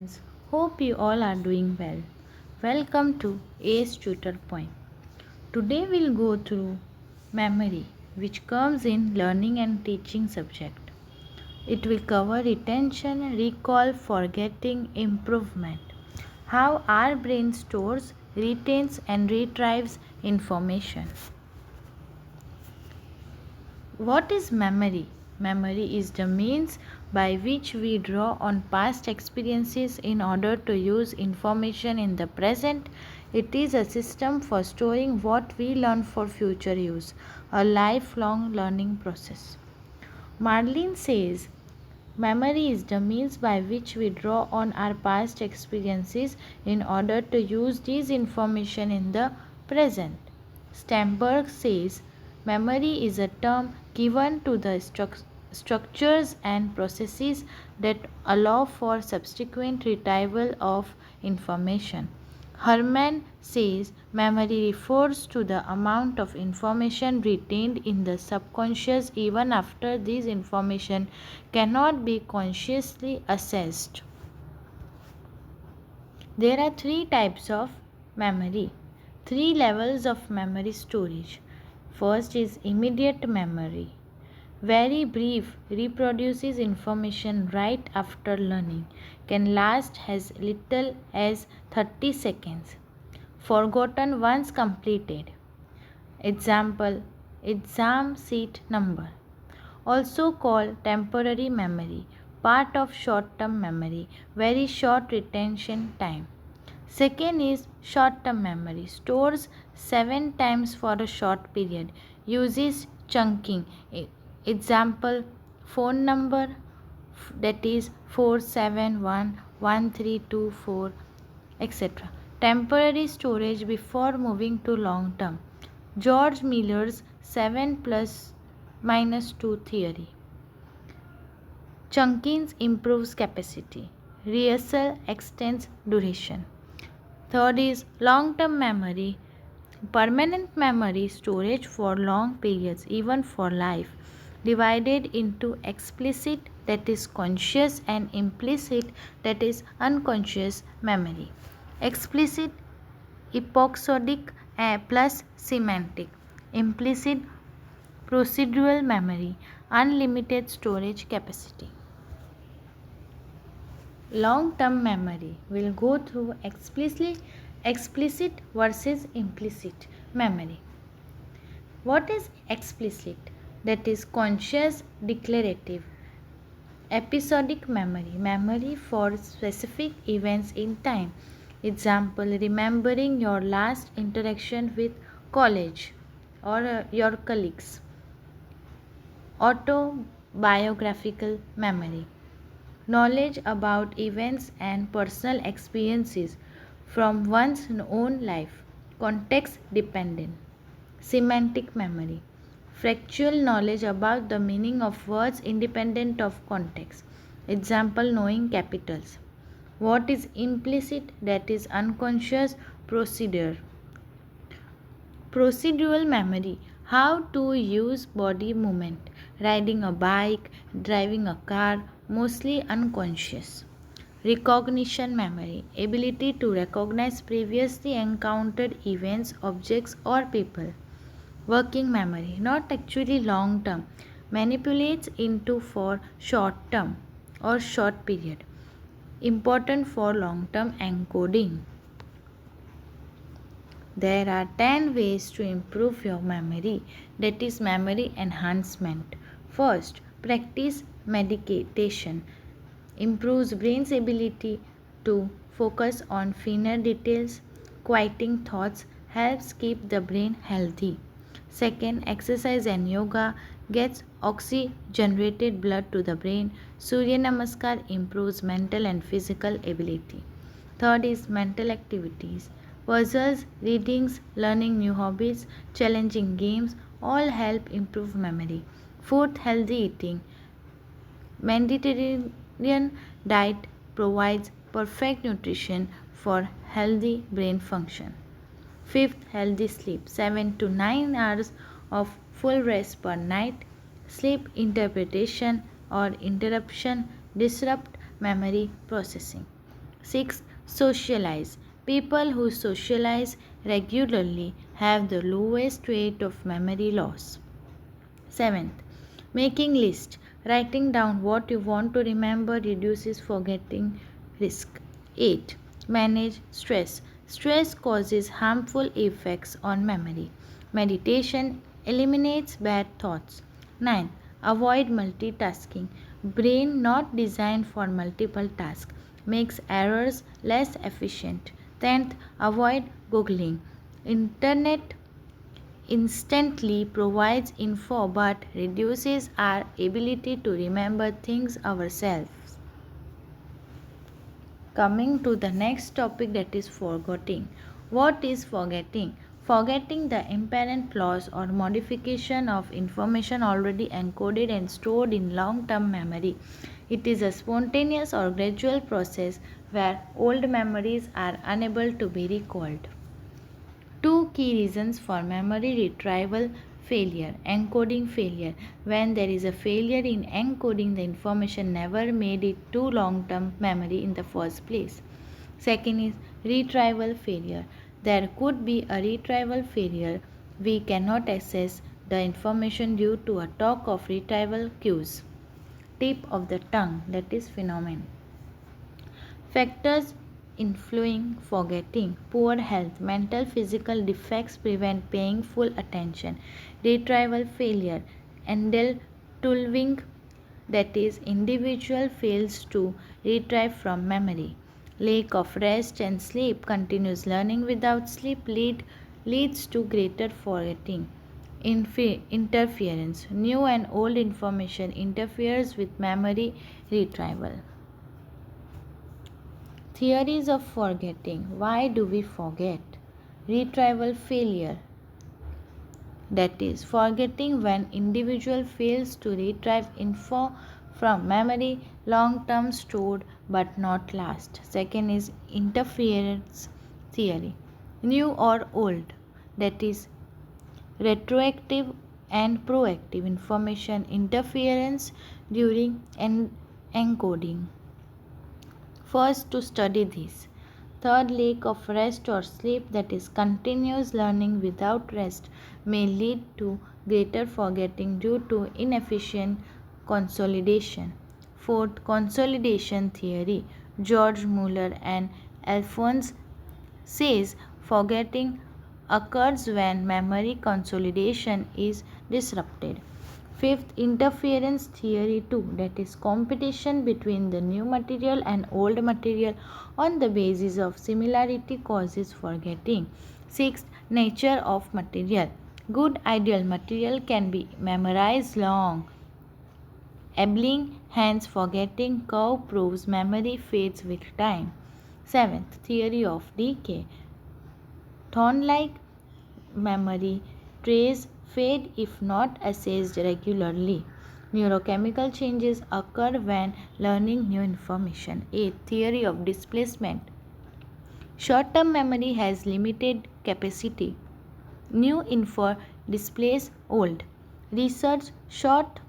friends. Hope you all are doing well. Welcome to Ace Tutor Point. Today we'll go through memory, which comes in learning and teaching subject. It will cover retention, recall, forgetting, improvement. How our brain stores, retains and retrieves information. What is memory? Memory is the means by which we draw on past experiences in order to use information in the present. It is a system for storing what we learn for future use, a lifelong learning process. Marlene says, memory is the means by which we draw on our past experiences in order to use this information in the present. Stamberg says, memory is a term given to the structures and processes that allow for subsequent retrieval of information. Herman says memory refers to the amount of information retained in the subconscious even after this information cannot be consciously assessed. There are three types of memory, three levels of memory storage. First is immediate memory. Very brief, reproduces information right after learning, can last as little as 30 seconds. Forgotten once completed. Example, exam seat number. Also called temporary memory, part of short term memory, very short retention time. Second is short term memory, stores 7 times for a short period, uses chunking. Example, phone number, that is 4711324, etc. Temporary storage before moving to long term. George Miller's 7 plus minus 2 theory. Chunking improves capacity. Rehearsal extends duration. Third is long term memory. Permanent memory storage for long periods, even for life, divided into explicit, that is conscious, and implicit, that is unconscious memory. Explicit, episodic plus semantic. Implicit, procedural memory, unlimited storage capacity. Long term memory will go through explicit versus implicit memory. What is explicit? That is conscious, declarative. Episodic memory, memory for specific events in time. Example, remembering your last interaction with college or your colleagues. Autobiographical memory, knowledge about events and personal experiences from one's own life, context dependent. Semantic memory, factual knowledge about the meaning of words independent of context. Example, knowing capitals. What is implicit? That is unconscious procedure. Procedural memory, how to use body movement, riding a bike, driving a car, mostly unconscious. Recognition memory, ability to recognize previously encountered events, objects, or people. Working memory, not actually long term, manipulates into for short term or short period, important for long term encoding. There are 10 ways to improve your memory, that is memory enhancement. First, practice meditation. Improves brain's ability to focus on finer details. Quieting thoughts helps keep the brain healthy. Second, exercise and yoga gets oxygenated blood to the brain. Surya Namaskar improves mental and physical ability. Third is mental activities. Puzzles, readings, learning new hobbies, challenging games all help improve memory. Fourth, healthy eating. Mediterranean diet provides perfect nutrition for healthy brain function. Fifth, healthy sleep. 7 to 9 hours of full rest per night. Sleep interpretation or interruption disrupt memory processing. 6. Socialize. People who socialize regularly have the lowest rate of memory loss. 7th. Making list. Writing down what you want to remember reduces forgetting risk. 8. Manage stress. Stress causes harmful effects on memory. Meditation eliminates bad thoughts. 9. Avoid multitasking. Brain not designed for multiple tasks makes errors less efficient. 10th. Avoid googling. Internet instantly provides info but reduces our ability to remember things ourselves. Coming to the next topic, that is forgetting. What is forgetting? Forgetting the apparent loss or modification of information already encoded and stored in long-term memory. It is a spontaneous or gradual process where old memories are unable to be recalled. Two key reasons for memory retrieval failure. Encoding failure. When there is a failure in encoding, the information never made it to long-term memory in the first place. Second is retrieval failure. There could be a retrieval failure. We cannot access the information due to a lack of retrieval cues. Tip of the tongue, that is phenomenon. Factors influencing forgetting: poor health, mental physical defects prevent paying full attention, retrieval failure, entangling, that is individual fails to retrieve from memory, lack of rest and sleep, continuous learning without sleep leads to greater forgetting. Interference, new and old information interferes with memory retrieval. Theories of forgetting. Why do we forget? Retrieval failure. That is, forgetting when individual fails to retrieve info from memory, long-term stored but not last. Second is interference theory. New or old. That is, retroactive and proactive information interference during encoding. First, to study this. Third, lack of rest or sleep, that is continuous learning without rest, may lead to greater forgetting due to inefficient consolidation. Fourth, consolidation theory. George Muller and Alphonse says forgetting occurs when memory consolidation is disrupted. Fifth, interference theory 2, that is competition between the new material and old material on the basis of similarity causes forgetting. Sixth, nature of material. Good ideal material can be memorized long. Ebling, hence forgetting curve proves memory fades with time. Seventh, theory of decay. Thorn-like memory trace fade if not assessed regularly. Neurochemical changes occur when learning new information. 8. Theory of displacement. Short-term memory has limited capacity. New info displaces old. Short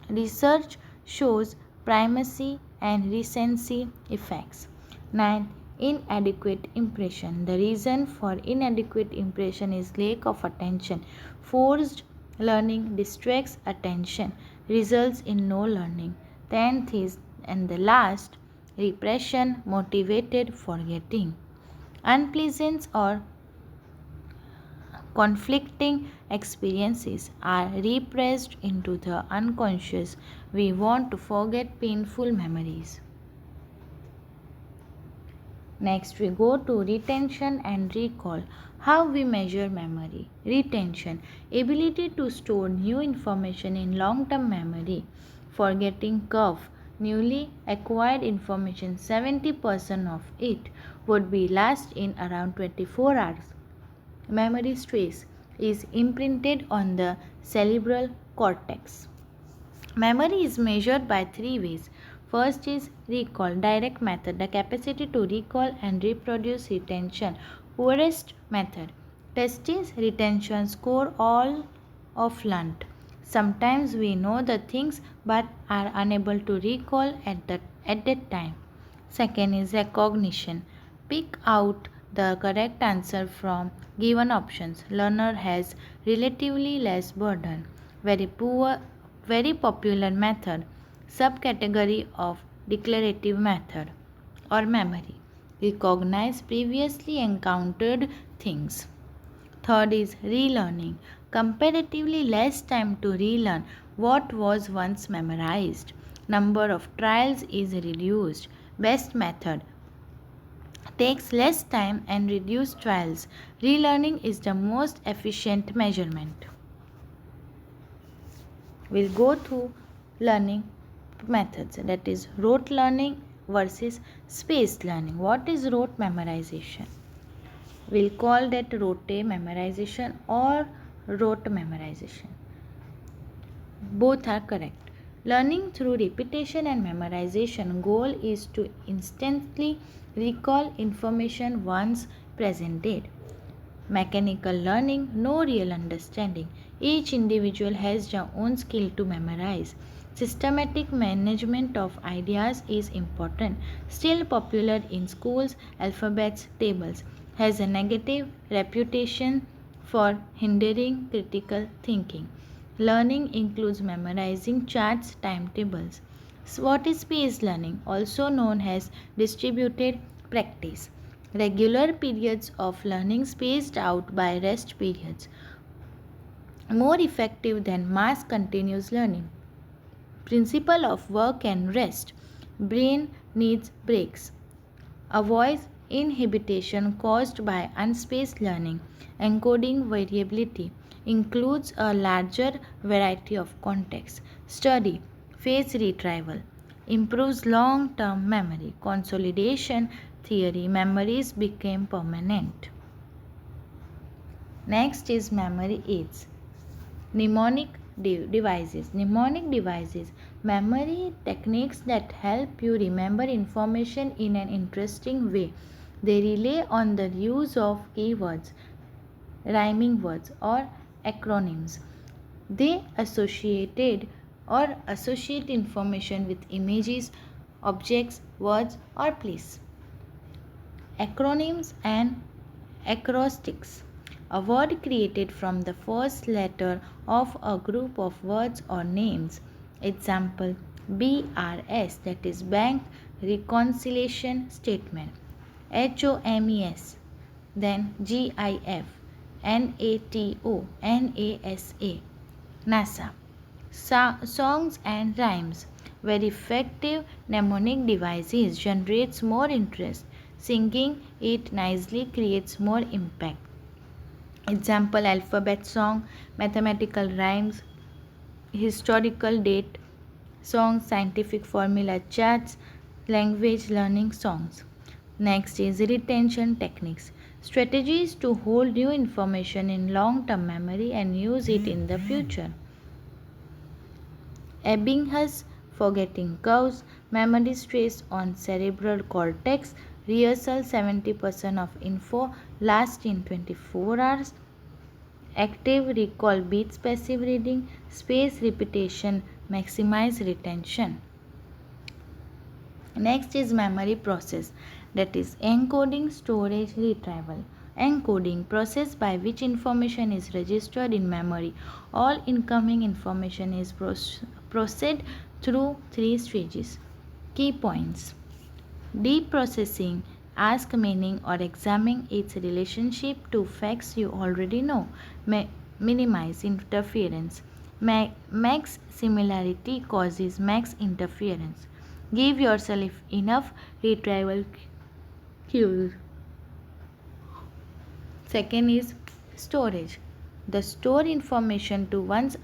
research shows primacy and recency effects. 9. Inadequate impression. The reason for inadequate impression is lack of attention. Forced learning distracts attention, results in no learning. 10th is, and the last, repression motivated forgetting. Unpleasant or conflicting experiences are repressed into the unconscious. We want to forget painful memories. Next, we go to retention and recall. How we measure memory. Retention, ability to store new information in long-term memory. Forgetting curve, newly acquired information, 70% of it would be lost in around 24 hours. Memory stress is imprinted on the cerebral cortex. Memory is measured by three ways. First is recall, direct method, the capacity to recall and reproduce retention. Poorest method, test is retention score all of learnt. Sometimes we know the things but are unable to recall at that time. Second is recognition. Pick out the correct answer from given options. Learner has relatively less burden. Very popular method. Subcategory of declarative method or memory. Recognize previously encountered things. Third is relearning. Comparatively less time to relearn what was once memorized. Number of trials is reduced. Best method takes less time and reduced trials. Relearning is the most efficient measurement. We'll go through learning methods, that is rote learning versus spaced learning. What is rote memorization? We'll call that rote memorization or rote memorization. Both are correct. Learning through repetition and memorization goal is to instantly recall information once presented. Mechanical learning, no real understanding. Each individual has their own skill to memorize. Systematic management of ideas is important. Still popular in schools, alphabets, tables. Has a negative reputation for hindering critical thinking. Learning includes memorizing charts, timetables. So what is spaced learning? Also known as distributed practice. Regular periods of learning spaced out by rest periods. More effective than mass continuous learning. Principle of work and rest. Brain needs breaks. Avoids inhibition caused by unspaced learning. Encoding variability includes a larger variety of contexts. Study, phase retrieval, improves long term memory. Consolidation theory, memories became permanent. Next is memory aids. Mnemonic devices. Mnemonic devices, memory techniques that help you remember information in an interesting way. They rely on the use of keywords, rhyming words, or acronyms. They associate information with images, objects, words, or place. Acronyms and acrostics, a word created from the first letter of a group of words or names. Example, BRS, that is Bank Reconciliation Statement. HOMES, then GIF, NATO, NASA. NASA. Songs and rhymes. Very effective mnemonic devices generates more interest. Singing it nicely creates more impact. Example, alphabet song, mathematical rhymes, historical date songs, scientific formula charts, language learning songs. Next is retention techniques. Strategies to hold new information in long term memory and use it in the future. Ebbinghaus forgetting curves, memory stress on cerebral cortex, rehearsal 70% of info lasts in 24 hours, active recall beats passive reading, space repetition maximize retention. Next is memory process, that is encoding, storage, retrieval. Encoding, process by which information is registered in memory. All incoming information is processed through three stages. Key points. Deep processing, ask meaning or examine its relationship to facts you already know. Minimize interference. Max similarity causes max interference. Give yourself enough retrieval cues. Second is storage. The store information to one's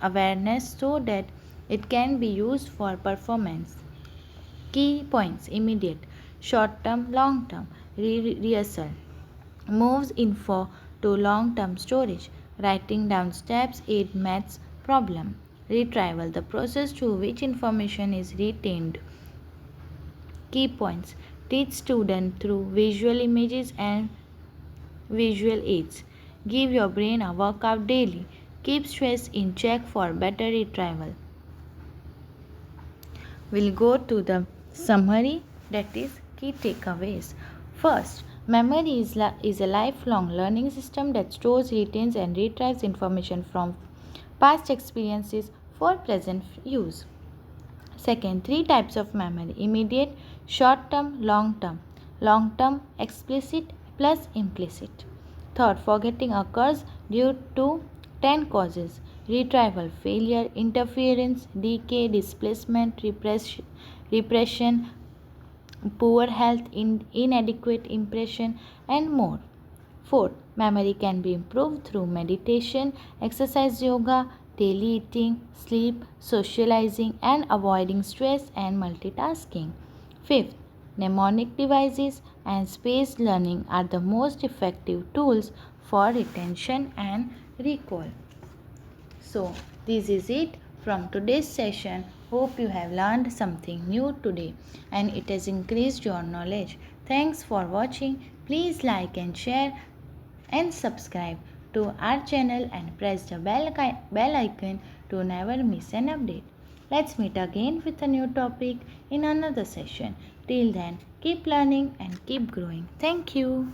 awareness so that it can be used for performance. Key points, immediate, short term, long term. Rehearsal moves info to long term storage. Writing down steps aid maths problem. Retrieval, the process through which information is retained. Key points, teach student through visual images and visual aids. Give your brain a workout daily. Keep stress in check for better retrieval. We'll go to the summary. That is key takeaways. First, memory is a lifelong learning system that stores, retains, and retrieves information from past experiences for present use. Second, three types of memory: immediate, short term, long term, explicit plus implicit. Third, forgetting occurs due to 10 causes: retrieval, failure, interference, decay, displacement, repression, poor health, inadequate impression, and more. Fourth, memory can be improved through meditation, exercise, yoga, daily eating, sleep, socializing, and avoiding stress and multitasking. Fifth, mnemonic devices and spaced learning are the most effective tools for retention and recall. So, this is it from today's session. Hope you have learned something new today and it has increased your knowledge. Thanks for watching. Please like and share and subscribe to our channel and press the bell icon to never miss an update. Let's meet again with a new topic in another session. Till then, keep learning and keep growing. Thank you.